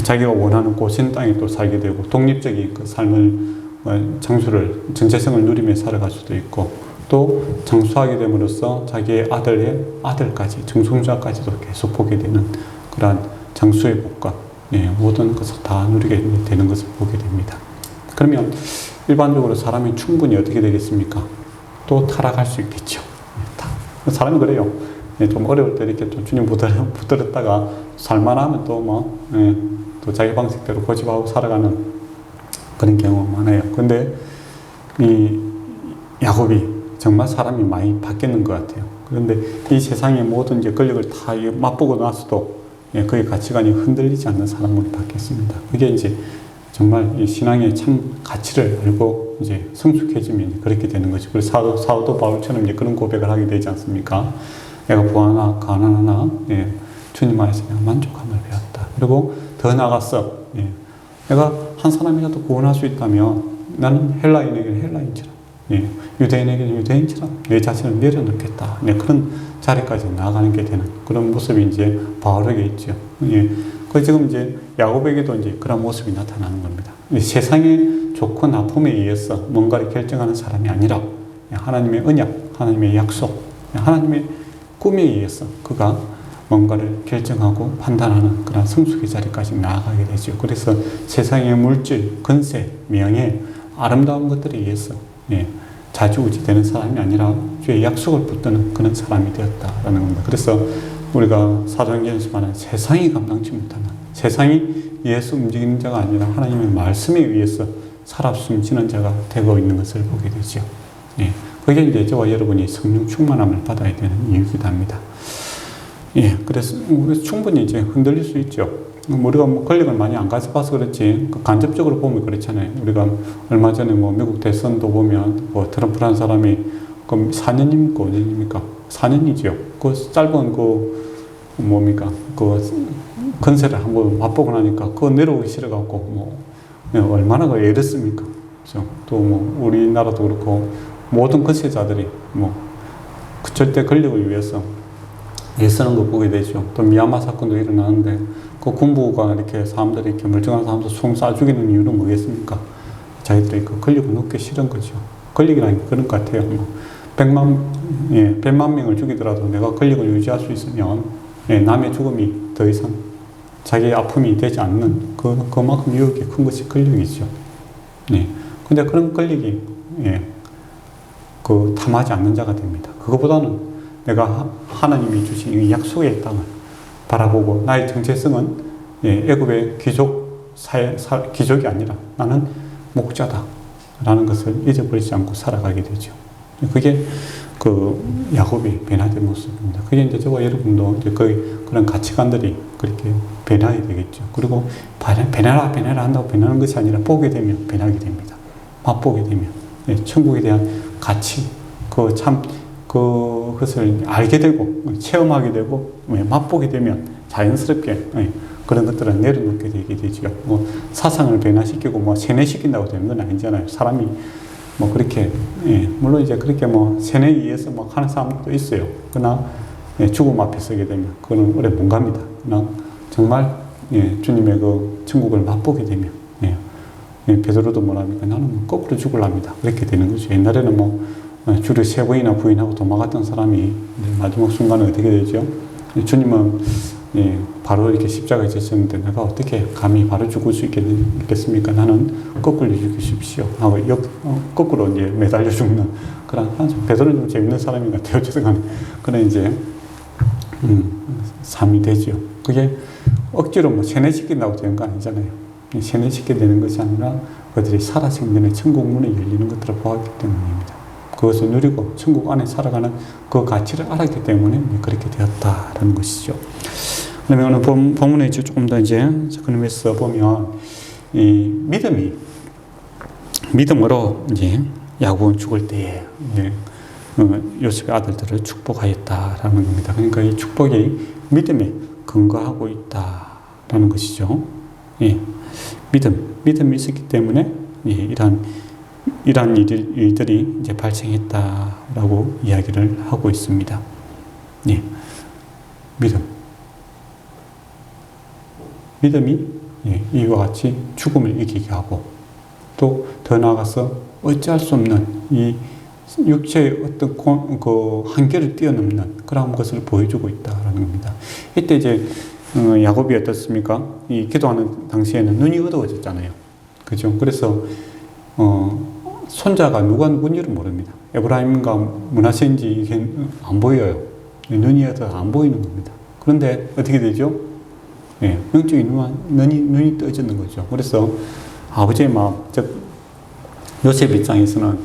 자기가 원하는 고센 땅에 또 살게 되고 독립적인 그 삶을 장수를 정체성을 누리며 살아갈 수도 있고 또 장수하게 됨으로써 자기의 아들의 아들까지 정손자까지도 계속 보게 되는 그러한 장수의 복과 모든 것을 다 누리게 되는 것을 보게 됩니다. 그러면 일반적으로 사람이 충분히 어떻게 되겠습니까? 또 타락할 수 있겠죠. 사람이 그래요. 좀 어려울 때 이렇게 좀 주님 붙들었다가 살만하면 또 또 자기 방식대로 고집하고 살아가는 그런 경우가 많아요. 근데 이 야곱이 정말 사람이 많이 바뀌는 것 같아요. 그런데 이 세상의 모든 이제 권력을 다 맛보고 나서도 그의 가치관이 흔들리지 않는 사람으로 바뀌었습니다. 그게 이제 정말 이 신앙의 참 가치를 알고 이제 성숙해지면 이제 그렇게 되는 거죠. 그래서 사도 바울처럼 이제 그런 고백을 하게 되지 않습니까? 내가 부하나 가난하나 주님 안에서 내가 만족함을 배웠다. 그리고 더 나아가서 내가 한 사람이라도 구원할 수 있다면 나는 헬라인에게는 헬라인처럼 유대인에게는 유대인처럼 내 자신을 내려놓겠다. 그런 자리까지 나아가는 게 되는 그런 모습이 이제 바울에게 있죠. 그 지금 이제 야곱에게도 이제 그런 모습이 나타나는 겁니다. 세상의 좋고 나쁨에 의해서 뭔가를 결정하는 사람이 아니라 하나님의 언약, 하나님의 약속, 하나님의 꿈에 의해서 그가 뭔가를 결정하고 판단하는 그런 성숙의 자리까지 나아가게 되죠. 그래서 세상의 물질, 권세, 명예, 아름다운 것들에 의해서 좌지우지되는 사람이 아니라 주의 약속을 붙드는 그런 사람이 되었다라는 겁니다. 그래서 우리가 사도행전에서 말하는 세상이 감당치 못하는 세상이 위해서 움직이는 자가 아니라 하나님의 말씀에 의해서 살아 숨쉬는 자가 되고 있는 것을 보게 되죠. 그게 이제 저와 여러분이 성령 충만함을 받아야 되는 이유이기도 합니다. 그래서 우리 충분히 이제 흔들릴 수 있죠. 우리가 뭐 권력을 많이 안 가져봐서 그렇지 간접적으로 보면 그렇잖아요. 우리가 얼마 전에 뭐 미국 대선도 보면 뭐 트럼프라는 사람이 그럼 4년입니까 5년입니까? 4년이죠. 그 짧은 그 뭡니까 그 건세를 한번 맛보고 나니까 그거 내려오기 싫어갖고 뭐 얼마나 그 애렸습니까? 그렇죠? 또 뭐 우리나라도 그렇고 모든 건세자들이 뭐 그 절대 권력을 위해서 애쓰는 거 보게 되죠. 또 미얀마 사건도 일어나는데 그 군부가 이렇게 사람들이 이렇게 멀쩡한 사람들 총 쏴 죽이는 이유는 뭐겠습니까? 자기들이 그 권력을 놓기 싫은 거죠. 권력이라는 게 그런 것 같아요. 뭐 100만 명을 죽이더라도 내가 권력을 유지할 수 있으면 남의 죽음이 더 이상 자기의 아픔이 되지 않는 그만큼 유혹이 큰 것이 권력이죠. 근데 그런 권력이 그 탐하지 않는 자가 됩니다. 그거보다는 내가 하나님이 주신 이 약속의 땅을 바라보고 나의 정체성은 애굽의 귀족이 아니라 나는 목자다라는 것을 잊어버리지 않고 살아가게 되죠. 그게 그 야곱이 변화된 모습입니다. 그게 이제 저와 여러분도 이제 그런 가치관들이 그렇게 변화해야 되겠죠. 그리고 변해라 한다고 변하는 것이 아니라 보게 되면 변하게 됩니다. 맛보게 되면 천국에 대한 가치, 그것을 알게 되고 체험하게 되고 맛보게 되면 자연스럽게 그런 것들을 내려놓게 되게 되죠. 뭐 사상을 변화시키고 뭐 세뇌시킨다고 되는 건 아니잖아요. 사람이 뭐 그렇게 물론 이제 그렇게 뭐 세뇌에 의해서 뭐 하는 사람도 있어요. 그러나 죽음 앞에 서게 되면 그거는 오래 못 갑니다. 그러나 정말 주님의 그 천국을 맛보게 되면 베드로도 뭐랍니까? 나는 뭐 거꾸로 죽을랍니다. 그렇게 되는 거죠. 옛날에는 뭐 주를 3번이나 부인하고 도망갔던 사람이 마지막 순간에 어떻게 되죠? 주님은 바로 이렇게 십자가에 지셨는데 내가 어떻게 감히 바로 죽을 수 있겠습니까? 나는 거꾸로 죽이십시오 하고 거꾸로 이제 매달려 죽는 그런 베드로는 좀 재밌는 사람인 것 같아요. 어쨌든 그런 이제 삶이 되죠. 그게 억지로 뭐 세뇌시킨다고 되는 거 아니잖아요. 세뇌시키게 되는 것이 아니라 그들이 살아생전에 천국 문이 열리는 것들을 보았기 때문입니다. 그것을 누리고 천국 안에 살아가는 그 가치를 알았기 때문에 그렇게 되었다라는 것이죠. 그러면 오늘 본문에 조금 더 이제 그림에서 보면 이 믿음으로 이제 야곱은 죽을 때에 요셉의 아들들을 축복하였다라는 겁니다. 그러니까 이 축복이 믿음에 근거하고 있다라는 것이죠. 믿음이 있었기 때문에 이러한 일들이 이제 발생했다라고 이야기를 하고 있습니다. 믿음이 이와 같이 죽음을 이기게 하고 또 더 나아가서 어찌할 수 없는 이 육체의 어떤 그 한계를 뛰어넘는 그런 것을 보여주고 있다라는 겁니다. 이때 이제 야곱이 어떻습니까? 이 기도하는 당시에는 눈이 어두워졌잖아요. 그죠? 그래서 손자가 누군지를 모릅니다. 에브라임과 므낫세인지 이게 안 보여요. 눈이 어두워 안 보이는 겁니다. 그런데 어떻게 되죠? 영적인 눈이 떠지는 거죠. 그래서 아버지의 마음, 즉 요셉 입장에서는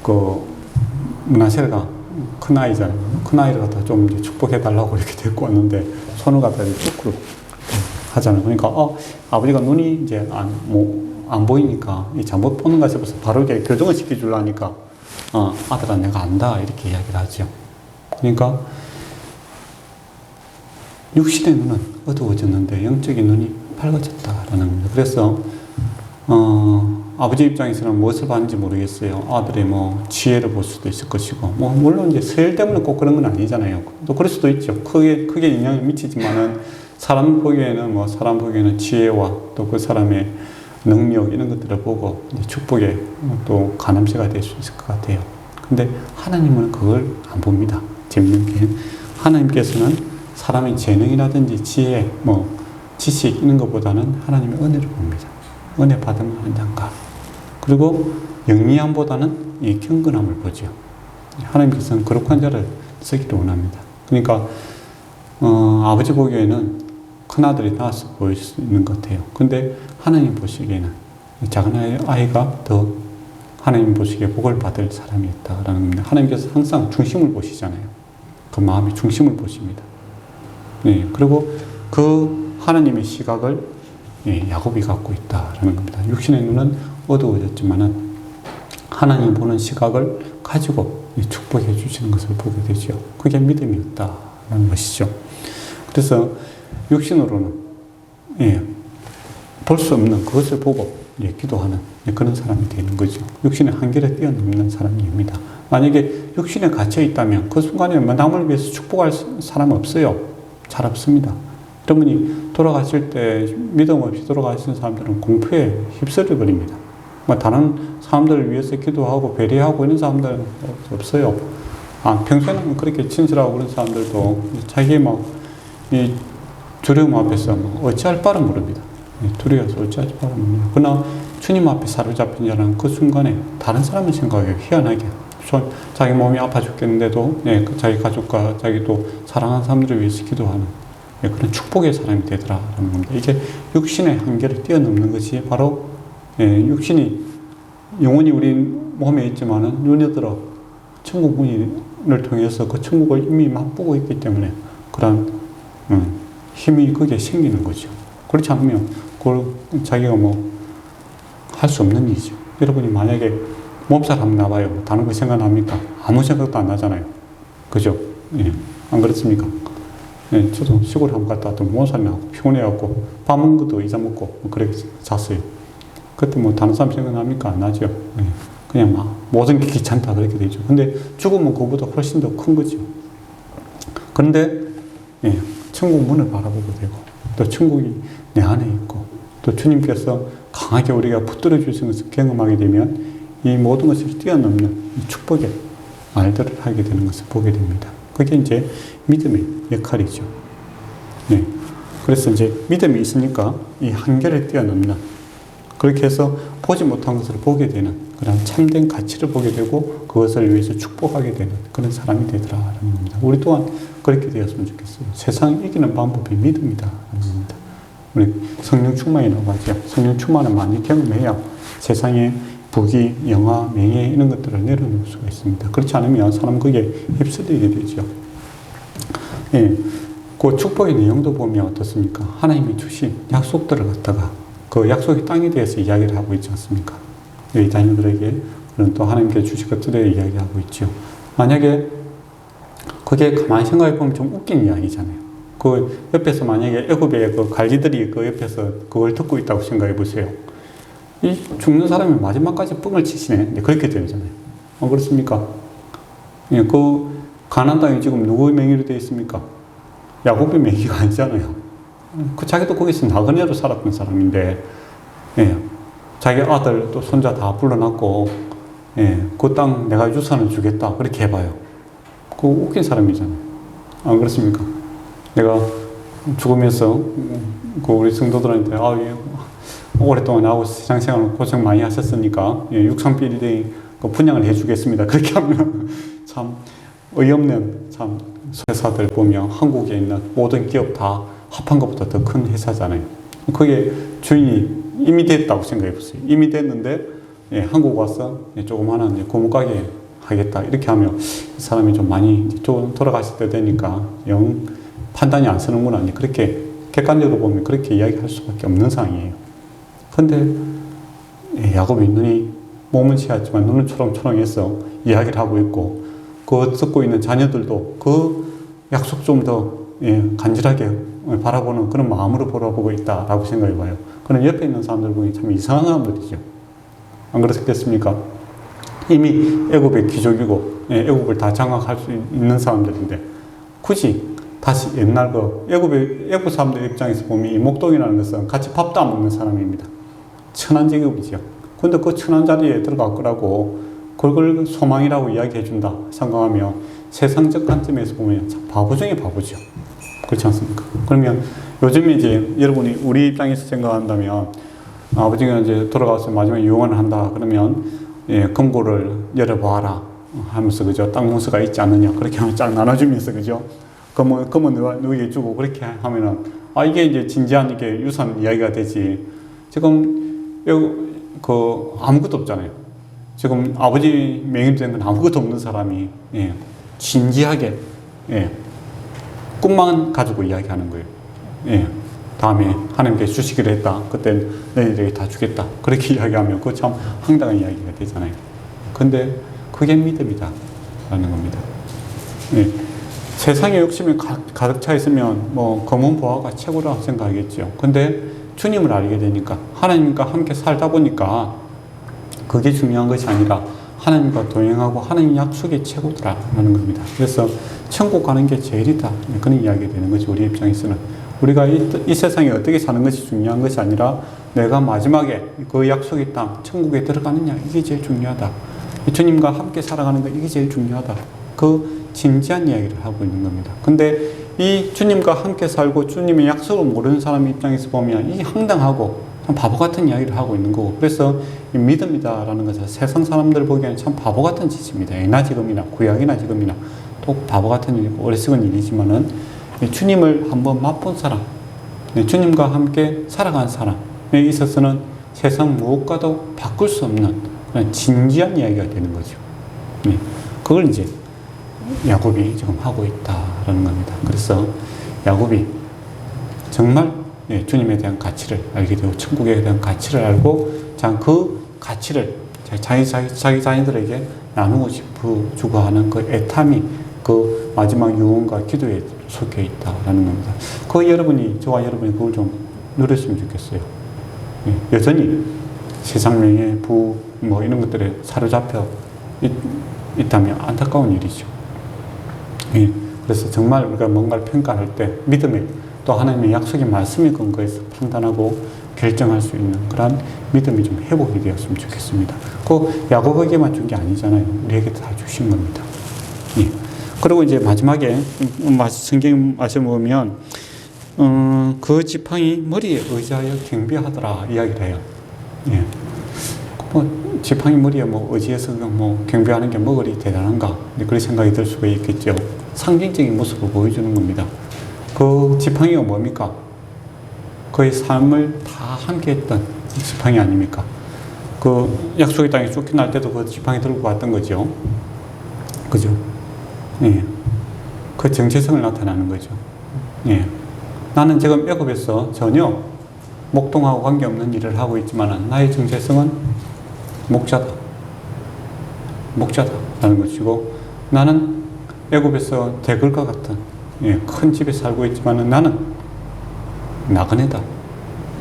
그 므낫세가 큰 아이잖아요. 큰 아이를 갖다 좀 이제 축복해 달라고 이렇게 데리고 왔는데 손을 갖다 쭈꾸로 하잖아요. 그러니까 아버지가 눈이 이제 안 보이니까 잘못 보는가 싶어서 바로 이렇게 교정을 시켜주려니까 아들아 내가 안다 이렇게 이야기를 하죠. 그러니까 육신의 눈은 어두워졌는데 영적인 눈이 밝아졌다라는 겁니다. 그래서 아버지 입장에서는 무엇을 봤는지 모르겠어요. 아들의 뭐 지혜를 볼 수도 있을 것이고 뭐 물론 이제 서열 때문에 꼭 그런 건 아니잖아요. 또 그럴 수도 있죠. 크게 영향을 미치지만은 사람 보기에는 지혜와 또 그 사람의 능력 이런 것들을 보고 축복의 또 가늠쇠가 될 수 있을 것 같아요. 근데 하나님은 그걸 안 봅니다. 재밌는 게 하나님께서는 사람의 재능이라든지 지혜, 지식 이런 것보다는 하나님의 은혜를 봅니다. 은혜 받으면 하는 장가. 그리고 영리함보다는 이 경건함을 보죠. 하나님께서는 거룩한 자를 쓰기를 원합니다. 그러니까 아버지 보기에는 큰아들이 나아서 보일 수 있는 것 같아요. 근데 하나님 보시기에는 작은 아이가 더 하나님 보시기에 복을 받을 사람이었다라는 겁니다. 하나님께서 항상 중심을 보시잖아요. 그 마음의 중심을 보십니다. 그리고 그 하나님의 시각을 야곱이 갖고 있다라는 겁니다. 육신의 눈은 어두워졌지만은 하나님 보는 시각을 가지고 축복해 주시는 것을 보게 되죠. 그게 믿음이었다라는 것이죠. 그래서 육신으로는 볼 수 없는 그것을 보고 기도하는 그런 사람이 되는 거죠. 육신의 한계를 뛰어넘는 사람입니다. 만약에 육신에 갇혀 있다면 그 순간에 남을 위해서 축복할 사람은 없어요. 잘 없습니다. 여러분이 돌아가실 때 믿음 없이 돌아가시는 사람들은 공포에 휩쓸려 버립니다. 다른 사람들을 위해서 기도하고 배려하고 이런 사람들은 없어요. 평소에는 그렇게 친절하고 그런 사람들도 자기의 이 두려움 앞에서 어찌할 바를 모릅니다. 두려워서 어찌할 바를 모릅니다. 그러나 주님 앞에 사로잡힌 자는 그 순간에 다른 사람의 생각에 희한하게 자기 몸이 아파 죽겠는데도 자기 가족과 자기도 사랑하는 사람들을 위해서 기도하는 그런 축복의 사람이 되더라라는 겁니다. 이게 육신의 한계를 뛰어넘는 것이 바로 육신이 영혼이 우리 몸에 있지만은 눈에 들어 천국 문을 통해서 그 천국을 이미 맛보고 있기 때문에 그런 힘이 그게 생기는 거죠. 그렇지 않으면 그걸 자기가 할 수 없는 일이죠. 여러분이 만약에 몸살 한번 나봐요. 다른 거 생각납니까? 아무 생각도 안 나잖아요. 그죠? 안 그렇습니까? 저도 시골 한번 갔다 왔더니 몸살 나고 피곤해갖고 밥 먹은 것도 잊어먹고 그렇게 잤어요. 그때 다른 사람 생각납니까? 안 나죠. 그냥 모든 게 귀찮다 그렇게 되죠. 근데 죽으면 그보다 훨씬 더 큰 거죠. 그런데 예, 천국 문을 바라보게 되고 또 천국이 내 안에 있고 또 주님께서 강하게 우리가 붙들어 주신 것을 경험하게 되면 이 모든 것을 뛰어넘는 이 축복의 말들을 하게 되는 것을 보게 됩니다. 그게 이제 믿음의 역할이죠. 네. 그래서 이제 믿음이 있으니까 이 한계를 뛰어넘는 그렇게 해서 보지 못한 것을 보게 되는 그런 참된 가치를 보게 되고 그것을 위해서 축복하게 되는 그런 사람이 되더라라는 겁니다. 우리 또한 그렇게 되었으면 좋겠어요. 세상을 이기는 방법이 믿음이다라는 겁니다. 우리 성령 충만이라고 하죠. 성령 충만을 많이 경험해야 세상의 부귀, 영화, 명예 이런 것들을 내려놓을 수가 있습니다. 그렇지 않으면 사람 그게 휩쓸리게 되죠. 예, 그 축복의 내용도 보면 어떻습니까? 하나님이 주신 약속들을 갖다가 그 약속의 땅에 대해서 이야기를 하고 있지 않습니까? 이 자녀들에게 그런 또 하나님께 주신 것들에 이야기하고 있죠. 만약에 그게 가만히 생각해 보면 좀 웃긴 이야기잖아요. 그 옆에서 만약에 애굽의 그 관리들이 그 옆에서 그걸 듣고 있다고 생각해 보세요. 이 죽는 사람이 마지막까지 뻥을 치시네. 그렇게 되잖아요. 그렇습니까? 예, 그 가나안 땅이 지금 누구의 명의로 되어 있습니까? 야곱의 명의가 아니잖아요. 그 자기도 거기서 나그네로 살았던 사람인데, 예, 자기 아들 또 손자 다 불러놨고, 예, 그 땅 내가 유산을 주겠다. 그렇게 해봐요. 그 웃긴 사람이잖아요. 안 그렇습니까? 내가 죽으면서 그 우리 성도들한테 예, 오랫동안 나하고 세상 생활을 고생 많이 하셨으니까 예, 육상비리 그 분양을 해주겠습니다. 그렇게 하면 참 어이없는 참 회사들 보면 한국에 있는 모든 기업 다 합한 것보다 더 큰 회사잖아요. 그게 주인이 이미 됐다고 생각해 보세요. 이미 됐는데 예, 한국 와서 예, 조그마한 고무가게 하겠다 이렇게 하면 이 사람이 좀 많이 좀 돌아가실 때 되니까 영 판단이 안 서는구나. 그렇게 객관적으로 보면 그렇게 이야기할 수밖에 없는 상황이에요. 근데 야곱이 눈이 몸은 치였지만 눈은 초롱초롱해서 이야기를 하고 있고 그 듣고 있는 자녀들도 그 약속 좀 더 간절하게 바라보는 그런 마음으로 바라보고 있다라고 생각해 봐요. 그럼 옆에 있는 사람들 보니 참 이상한 사람들이죠. 안 그렇겠습니까? 이미 애굽의 귀족이고 애굽을 다 장악할 수 있는 사람들인데 굳이 다시 옛날 애굽 사람들 입장에서 보면 이 목동이라는 것은 같이 밥도 안 먹는 사람입니다. 천한 직업이죠. 근데 그 천한 자리에 들어갈 거라고 그걸 소망이라고 이야기해 준다 생각하면 세상적 관점에서 보면 참 바보 중에 바보죠. 그렇지 않습니까? 그러면 요즘에 이제 여러분이 우리 입장에서 생각한다면 아버지가 이제 돌아가서 마지막에 유언을 한다 그러면 예, 금고를 열어봐라 하면서 그죠? 땅 문서가 있지 않느냐 그렇게 하면 쫙 나눠주면서 그죠? 금은 누구에게 주고 그렇게 하면은 이게 이제 진지한 이게 유산 이야기가 되지. 지금 아무것도 없잖아요. 지금 아버지 명의로 된 건 아무것도 없는 사람이 예, 진지하게 예, 꿈만 가지고 이야기하는 거예요. 예, 다음에 하나님께 주시기로 했다. 그때 너희들에게 다 주겠다. 그렇게 이야기하면 그거 참 황당한 이야기가 되잖아요. 근데 그게 믿음이다 라는 겁니다. 예, 세상의 욕심이 가득 차 있으면 뭐 검은 보화가 최고라고 생각하겠죠. 근데 주님을 알게 되니까 하나님과 함께 살다 보니까 그게 중요한 것이 아니라 하나님과 동행하고 하나님 약속이 최고더라라는 겁니다. 그래서 천국 가는 게 제일이다 그런 이야기가 되는 거죠. 우리 입장에서는 우리가 이 세상에 어떻게 사는 것이 중요한 것이 아니라 내가 마지막에 그 약속의 땅 천국에 들어가느냐 이게 제일 중요하다. 주님과 함께 살아가는 거 이게 제일 중요하다. 그 진지한 이야기를 하고 있는 겁니다. 근데 이 주님과 함께 살고 주님의 약속을 모르는 사람 입장에서 보면 이 황당하고 참 바보 같은 이야기를 하고 있는 거고 그래서 이 믿음이다라는 것은 세상 사람들 보기에는 참 바보 같은 짓입니다. 예나 지금이나 구약이나 지금이나 또 바보 같은 일이고 어리석은 일이지만은 주님을 한번 맛본 사람, 주님과 함께 살아간 사람에 있어서는 세상 무엇과도 바꿀 수 없는 그런 진지한 이야기가 되는 거죠. 그걸 이제 야곱이 지금 하고 있다라는 겁니다. 그래서 야곱이 정말 주님에 대한 가치를 알게 되고 천국에 대한 가치를 알고 그 가치를 자기 자녀들에게 나누고 싶어주고 하는 그 애탐이 그 마지막 유언과 기도에 속해 있다라는 겁니다. 저와 여러분이 그걸 좀 누렸으면 좋겠어요. 여전히 세상 명예, 뭐 이런 것들에 사로잡혀 있다면 안타까운 일이죠. 그래서 정말 우리가 뭔가를 평가할 때 믿음에 또 하나님의 약속의 말씀에 근거해서 판단하고 결정할 수 있는 그런 믿음이 좀 회복이 되었으면 좋겠습니다. 그 야곱에게만 준 게 아니잖아요. 우리에게 다 주신 겁니다. 예. 그리고 이제 마지막에 성경 말씀 보면 그 지팡이 머리에 의지하여 경배하더라 이야기를 해요. 예. 뭐 지팡이 머리에 뭐 의지해서 뭐 경배하는 게 뭐 그리 대단한가 그런 생각이 들 수가 있겠죠. 상징적인 모습을 보여주는 겁니다. 그 지팡이가 뭡니까? 그의 삶을 다 함께 했던 지팡이 아닙니까? 그 약속의 땅에 쫓겨날 때도 그 지팡이 들고 왔던 거죠. 그죠? 예. 그 정체성을 나타나는 거죠. 예. 나는 지금 애굽에서 전혀 목동하고 관계없는 일을 하고 있지만 나의 정체성은 목자다. 목자다라는 것이고 나는 애굽에서 대글과 같은 큰 집에 살고 있지만 나는 나그네다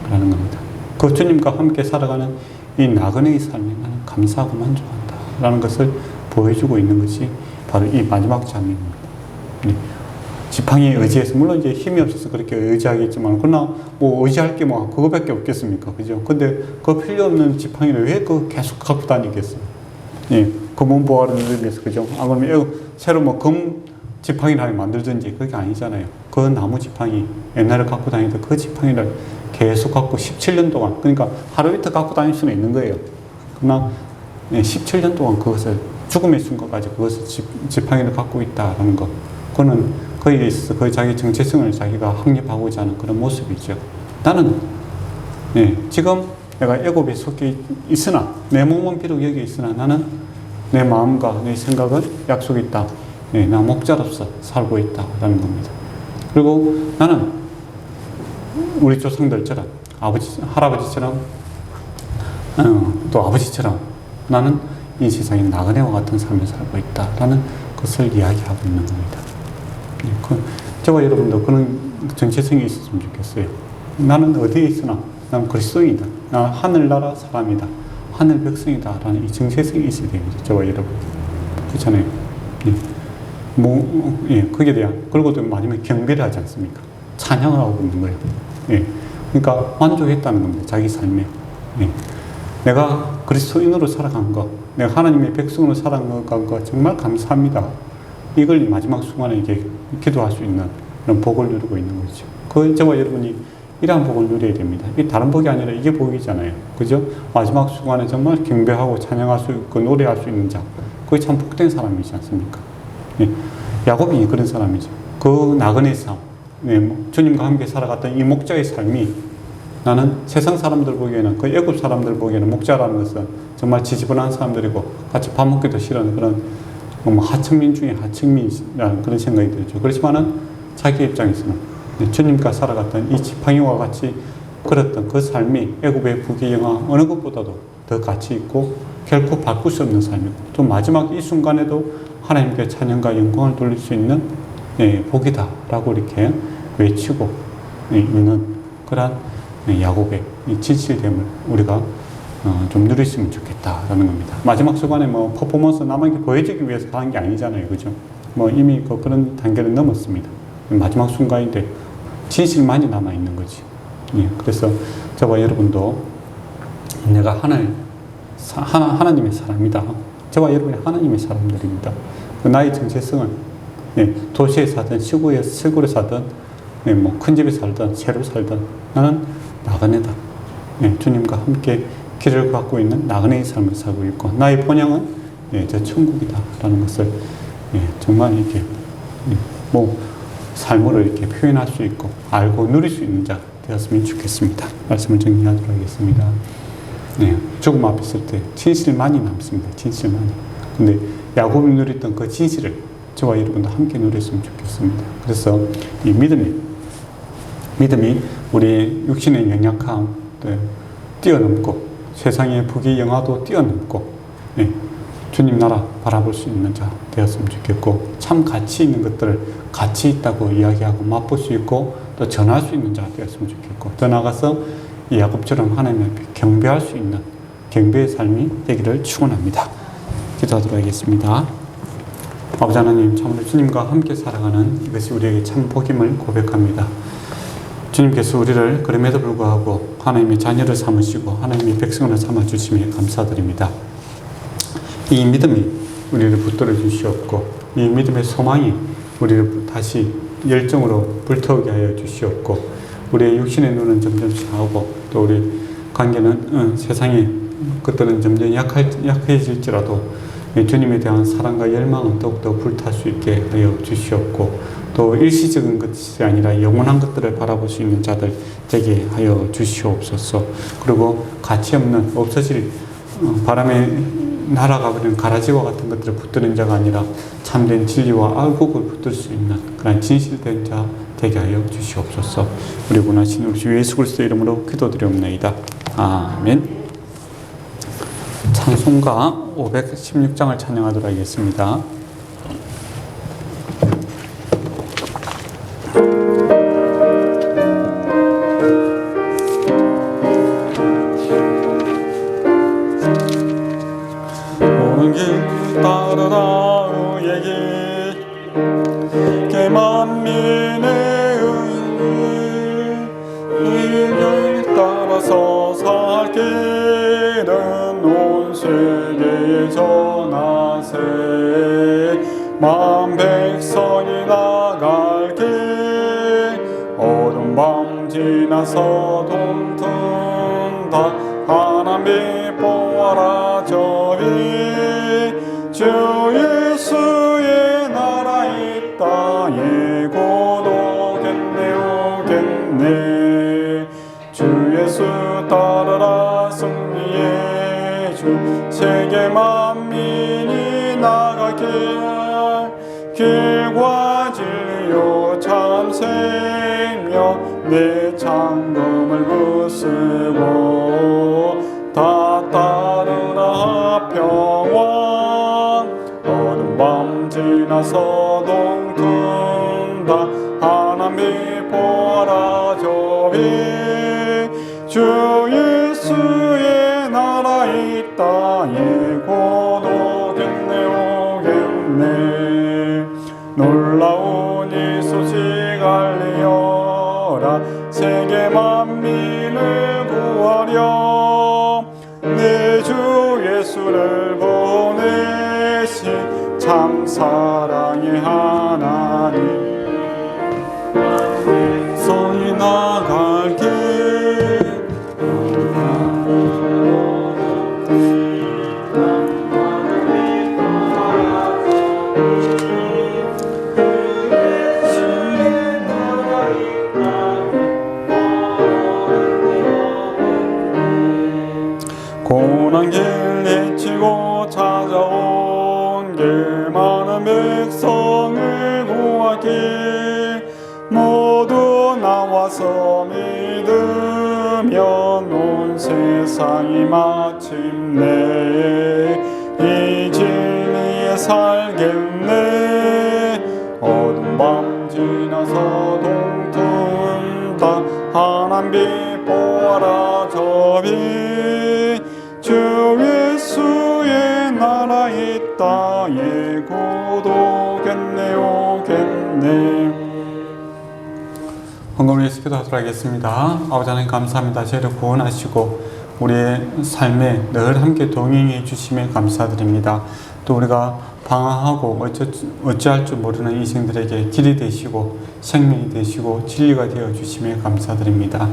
라는 겁니다. 그 주님과 함께 살아가는 이 나그네의 삶에 나는 감사하고 만족한다 라는 것을 보여주고 있는 것이 바로 이 마지막 장면입니다. 지팡이에 의지해서 물론 이제 힘이 없어서 그렇게 의지하겠지만 그러나 뭐 의지할 게 뭐 그거밖에 없겠습니까? 그죠? 근데 그 필요 없는 지팡이를 왜 그 계속 갖고 다니겠어요? 예, 검은 보화를 누리면서 그죠? 아 그러면 새로 뭐 금 지팡이를 하나 만들든지 그게 아니잖아요. 그 나무 지팡이 옛날에 갖고 다니던 그 지팡이를 계속 갖고 17년 동안 그러니까 하루 이틀 갖고 다닐 수는 있는 거예요. 그러나 17년 동안 그것을 죽음의 순간까지 그것을 지팡이를 갖고 있다라는 것. 그거는 거기에 있어서 그 자기 정체성을 자기가 확립하고자 하는 그런 모습이죠. 나는 지금 내가 애굽에 속해 있으나 내 몸은 비록 여기 있으나 나는 내 마음과 내 생각은 약속이 있다. 나 목자로서 살고 있다라는 겁니다. 그리고 나는 우리 조상들처럼 아버지, 할아버지처럼 또 아버지처럼 나는 이 세상에 나그네와 같은 삶을 살고 있다라는 것을 이야기하고 있는 겁니다. 저와 여러분도 그런 정체성이 있었으면 좋겠어요. 나는 어디에 있으나 나는 그리스도인이다. 나는 하늘나라 사람이다. 하늘 백성이다. 라는 이 정체성이 있어야 됩니다. 저와 여러분. 그렇잖아요. 거기에 대한, 그리고 또 마지막에 경배를 하지 않습니까? 찬양을 하고 있는 거예요. 그러니까 만족했다는 겁니다. 자기 삶에. 내가 그리스도인으로 살아간 것, 내가 하나님의 백성으로 살아간 것 정말 감사합니다. 이걸 마지막 순간에 이게 기도할 수 있는 그런 복을 누리고 있는 거죠. 그 저와 여러분이 이러한 복을 누려야 됩니다. 이게 다른 복이 아니라 이게 복이잖아요. 그죠? 마지막 순간에 정말 경배하고 찬양할 수 있고 노래할 수 있는 자. 그게 참 복된 사람이지 않습니까? 야곱이 그런 사람이죠. 그 나그네 삶, 주님과 함께 살아갔던 이 목자의 삶이 나는 세상 사람들 보기에는 그 애굽 사람들 보기에는 목자라는 것은 정말 지지분한 사람들이고 같이 밥 먹기도 싫은 그런 하층민 중에 하층민이라는 그런 생각이 들죠. 그렇지만은 자기 입장에서는 주님과 살아갔던 이 지팡이와 같이 걸었던 그 삶이 애굽의 부귀영화 어느 것보다도 더 가치 있고 결코 바꿀 수 없는 삶이고 또 마지막 이 순간에도 하나님께 찬양과 영광을 돌릴 수 있는 복이다라고 이렇게 외치고 있는 그런 야곱의 이 진실됨을 우리가 좀 누렸으면 좋겠다라는 겁니다. 마지막 순간에 뭐 퍼포먼스 남에게 보여주기 위해서 하는 게 아니잖아요. 그죠? 뭐 이미 그런 단계를 넘었습니다. 마지막 순간인데 진실만이 남아있는 거지. 그래서 저와 여러분도 내가 하나님의 사람이다. 저와 여러분이 하나님의 사람들입니다. 나의 정체성은 도시에 살든 시골에 살든 뭐 큰 집에 살든 새로 살든 나는 나그네다. 주님과 함께 길을 갖고 있는 나그네의 삶을 살고 있고 나의 본향은 저 천국이다 라는 것을 정말 이렇게 뭐 삶으로 이렇게 표현할 수 있고 알고 누릴 수 있는 자 되었으면 좋겠습니다. 말씀을 정리하도록 하겠습니다. 죽음 앞에 있을 때 진실만이 남습니다. 진실만이. 근데 야곱이 누렸던 그 진실을 저와 여러분도 함께 누렸으면 좋겠습니다. 그래서 이 믿음이 우리 육신의 연약함 뛰어넘고 세상의 부귀영화도 뛰어넘고 주님 나라 바라볼 수 있는 자 되었으면 좋겠고 참 가치 있는 것들을 가치 있다고 이야기하고 맛볼 수 있고 또 전할 수 있는 자 되었으면 좋겠고 더 나아가서 이 야곱처럼 하나님 앞에 경배할 수 있는 경배의 삶이 되기를 축원합니다. 기도하도록 하겠습니다. 아버지 하나님, 참으로 주님과 함께 살아가는 이것이 우리에게 참 복임을 고백합니다. 주님께서 우리를 그럼에도 불구하고 하나님의 자녀를 삼으시고 하나님의 백성을 삼아주심에 감사드립니다. 이 믿음이 우리를 붙들어 주시옵고 이 믿음의 소망이 우리를 다시 열정으로 불태우게 하여 주시옵고 우리의 육신의 눈은 점점 상하고 또 우리 관계는 세상의 것들은 점점 약해질지라도 주님에 대한 사랑과 열망은 더욱더 불탈 수 있게 하여 주시옵고 또 일시적인 것이 아니라 영원한 것들을 바라볼 수 있는 자들 되게 하여 주시옵소서. 그리고 가치 없는 없어질 바람에 날아가 버리는 가라지와 같은 것들을 붙드는 자가 아니라 참된 진리와 알곡을 붙들 수 있는 그런 진실된 자 되게 하여 주시옵소서. 우리 구원하신 우리 주 예수 그리스도 이름으로 기도드리옵나이다. 아멘. 찬송가 516장을 찬양하도록 하겠습니다. 오는 길 따르라 의의 길 만민의 의를 따라서 살 길은 온 세계에 전하세 만 백성이 나갈 길 어두운 밤 지나서 동튼다 하나님 보아라 저기 주 예수의 나라 이 땅에 곧 오겠네 주 예수 따르라 승리의 주 세계 만민이 나가길 길과 진리요 참 생명 내 장검을 부수고 다 따르라 평화 어두운 밤 지나서 동튼다 하나님 보아라 저기 주 예수의 나라 이 땅에 곧 오겠네 놀라운 이 소식 알리어라 세계 만민을 구하려 내 주 예수를 보내신 참 사랑의 하나님 손이 나갈 길 고난 길 헤치고 찾아온 길 많은 백성을 구하길 모두 나와서 믿으면 온 세상이 마침내 이 진리에 살겠네 어두운 밤 지나서 동튼다 하나님 보아라 저비 주 예수의 나라 이 땅에 곧 오겠네 헌금을 위해서 기도하도록 하겠습니다. 아버지 하나님 감사합니다. 저희를 구원하시고 우리의 삶에 늘 함께 동행해 주심에 감사드립니다. 또 우리가 방황하고 어찌할 줄 모르는 인생들에게 길이 되시고 생명이 되시고 진리가 되어 주심에 감사드립니다.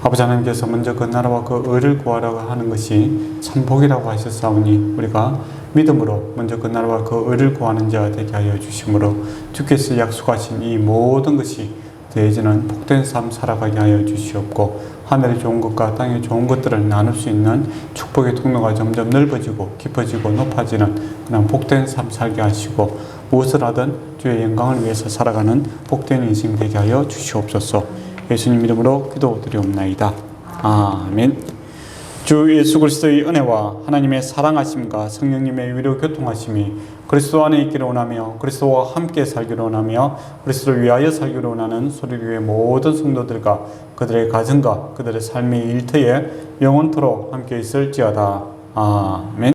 아버지 하나님께서 먼저 그 나라와 그 의를 구하라고 하는 것이 참 복이라고 하셨사오니 우리가 믿음으로 먼저 그 나라와 그 의를 구하는 자 되게 하여 주심으로 주께서 약속하신 이 모든 것이 더해지는 복된 삶 살아가게 하여 주시옵고 하늘의 좋은 것과 땅의 좋은 것들을 나눌 수 있는 축복의 통로가 점점 넓어지고 깊어지고 높아지는 그런 복된 삶 살게 하시고 무엇을 하든 주의 영광을 위해서 살아가는 복된 인생 되게 하여 주시옵소서. 예수님 이름으로 기도드리옵나이다. 아멘. 주 예수 그리스도의 은혜와 하나님의 사랑하심과 성령님의 위로 교통하심이 그리스도 안에 있기를 원하며 그리스도와 함께 살기를 원하며 그리스도를 위하여 살기를 원하는 소리교회 모든 성도들과 그들의 가정과 그들의 삶의 일터에 영원토록 함께 있을지어다. 아멘.